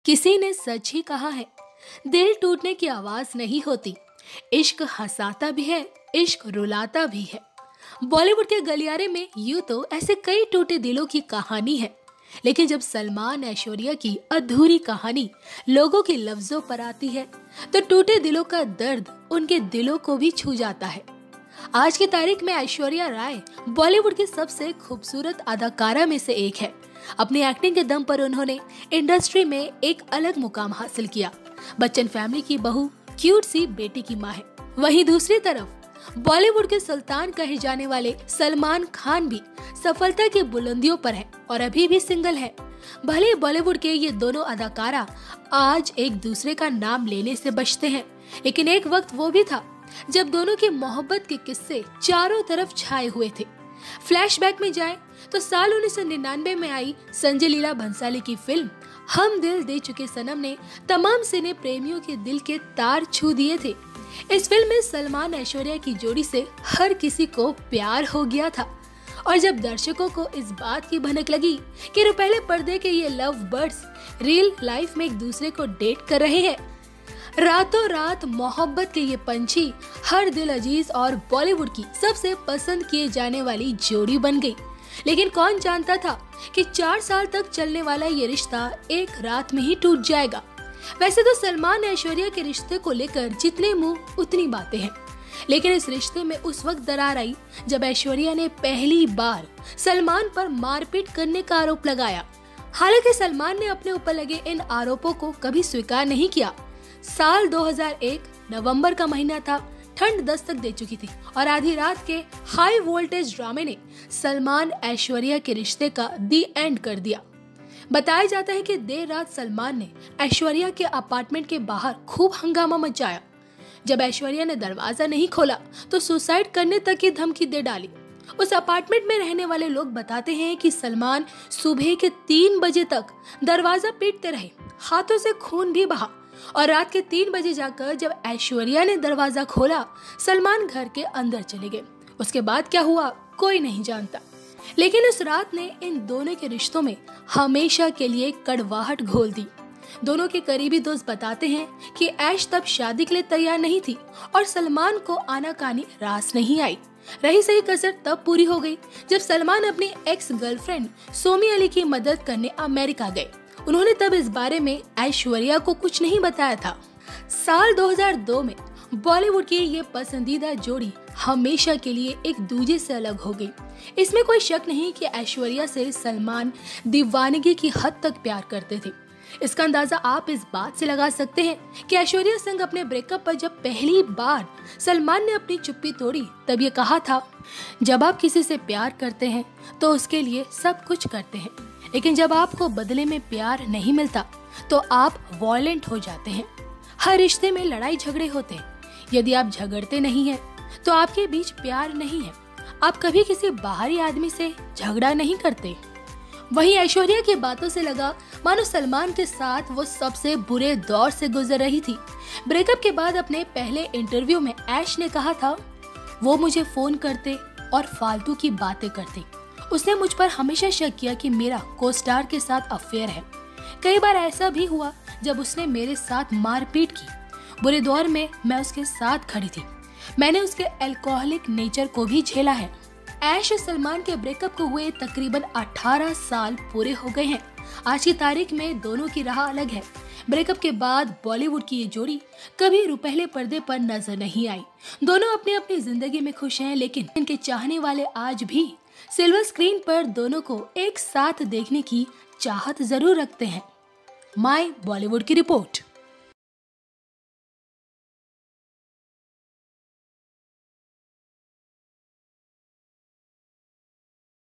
किसी ने सच ही कहा है, दिल टूटने की आवाज नहीं होती। इश्क हंसाता भी है, इश्क रुलाता भी है। बॉलीवुड के गलियारे में यूं तो ऐसे कई टूटे दिलों की कहानी है, लेकिन जब सलमान ऐश्वर्या की अधूरी कहानी लोगों के लफ्जों पर आती है तो टूटे दिलों का दर्द उनके दिलों को भी छू जाता है। आज की तारीख में ऐश्वर्या राय बॉलीवुड की सबसे खूबसूरत अदाकारा में से एक है। अपनी एक्टिंग के दम पर उन्होंने इंडस्ट्री में एक अलग मुकाम हासिल किया। बच्चन फैमिली की बहू, क्यूट सी बेटी की माँ है। वहीं दूसरी तरफ बॉलीवुड के सुल्तान कहे जाने वाले सलमान खान भी सफलता की बुलंदियों पर है और अभी भी सिंगल है। भले बॉलीवुड के ये दोनों अदाकारा आज एक दूसरे का नाम लेने से बचते हैं, लेकिन एक वक्त वो भी था जब दोनों की मोहब्बत के किस्से चारों तरफ छाए हुए थे। फ्लैशबैक में जाएं तो साल 1999 में आई संजय लीला भंसाली की फिल्म हम दिल दे चुके सनम ने तमाम सिने प्रेमियों के दिल के तार छू दिए थे। इस फिल्म में सलमान ऐश्वर्या की जोड़ी से हर किसी को प्यार हो गया था और जब दर्शकों को इस बात की भनक लगी कि रुपहले पर्दे के ये लव बर्ड्स रियल लाइफ में एक दूसरे को डेट कर रहे हैं, रातों रात मोहब्बत के ये पंछी हर दिल अजीज और बॉलीवुड की सबसे पसंद किए जाने वाली जोड़ी बन गई। लेकिन कौन जानता था कि 4 साल तक चलने वाला ये रिश्ता एक रात में ही टूट जाएगा। वैसे तो सलमान ऐश्वर्या के रिश्ते को लेकर जितने मुंह उतनी बातें हैं, लेकिन इस रिश्ते में उस वक्त दरार आई जब ऐश्वर्या ने पहली बार सलमान पर मारपीट करने का आरोप लगाया। हालांकि सलमान ने अपने ऊपर लगे इन आरोपों को कभी स्वीकार नहीं किया। साल 2001 नवंबर का महीना था, ठंड दस्तक दे चुकी थी और आधी रात के हाई वोल्टेज ड्रामे ने सलमान ऐश्वर्या के रिश्ते का दी एंड कर दिया। बताया जाता है कि देर रात सलमान ने ऐश्वर्या के अपार्टमेंट के बाहर खूब हंगामा मचाया। जब ऐश्वर्या ने दरवाजा नहीं खोला तो सुसाइड करने तक की धमकी दे डाली। उस अपार्टमेंट में रहने वाले लोग बताते हैं कि सलमान सुबह के 3 बजे तक दरवाजा पीटते रहे, हाथों से खून भी बहा और रात के 3 बजे जाकर जब ऐश्वर्या ने दरवाजा खोला, सलमान घर के अंदर चले गए। उसके बाद क्या हुआ कोई नहीं जानता, लेकिन उस रात ने इन दोनों के रिश्तों में हमेशा के लिए कड़वाहट घोल दी। दोनों के करीबी दोस्त बताते हैं कि ऐश तब शादी के लिए तैयार नहीं थी और सलमान को आनाकानी रास नहीं आई। रही सही कसर तब पूरी हो गई जब सलमान अपनी एक्स गर्लफ्रेंड सोमी अली की मदद करने अमेरिका गए। उन्होंने तब इस बारे में ऐश्वर्या को कुछ नहीं बताया था। साल 2002 में बॉलीवुड की ये पसंदीदा जोड़ी हमेशा के लिए एक दूजे से अलग हो गई। इसमें कोई शक नहीं कि ऐश्वर्या से सलमान दीवानगी की हद तक प्यार करते थे। इसका अंदाजा आप इस बात से लगा सकते हैं कि ऐश्वर्या संग अपने ब्रेकअप पर जब पहली बार सलमान ने अपनी चुप्पी तोड़ी तब ये कहा था, जब आप किसी से प्यार करते हैं तो उसके लिए सब कुछ करते हैं, लेकिन जब आपको बदले में प्यार नहीं मिलता तो आप वॉयलेंट हो जाते हैं। हर रिश्ते में लड़ाई झगड़े होते हैं। यदि आप झगड़ते नहीं हैं तो आपके बीच प्यार नहीं है। आप कभी किसी बाहरी आदमी से झगड़ा नहीं करते। वहीं ऐश्वर्या की बातों से लगा मानो सलमान के साथ वो सबसे बुरे दौर से गुजर रही थी। ब्रेकअप के बाद अपने पहले इंटरव्यू में ऐश ने कहा था, वो मुझे फोन करते और फालतू की बातें करते। उसने मुझ पर हमेशा शक किया कि मेरा को स्टार के साथ अफेयर है। कई बार ऐसा भी हुआ जब उसने मेरे साथ मारपीट की। बुरे दौर में मैं उसके साथ खड़ी थी। मैंने उसके अल्कोहलिक नेचर को भी झेला है। ऐश और सलमान के ब्रेकअप को हुए तकरीबन 18 साल पूरे हो गए हैं। आज की तारीख में दोनों की राह अलग है। ब्रेकअप के बाद बॉलीवुड की ये जोड़ी कभी रुपहले पर्दे पर नजर नहीं आई। दोनों अपनी अपनी जिंदगी में खुश हैं, लेकिन इनके चाहने वाले आज भी सिल्वर स्क्रीन पर दोनों को एक साथ देखने की चाहत जरूर रखते हैं। माय बॉलीवुड की रिपोर्ट।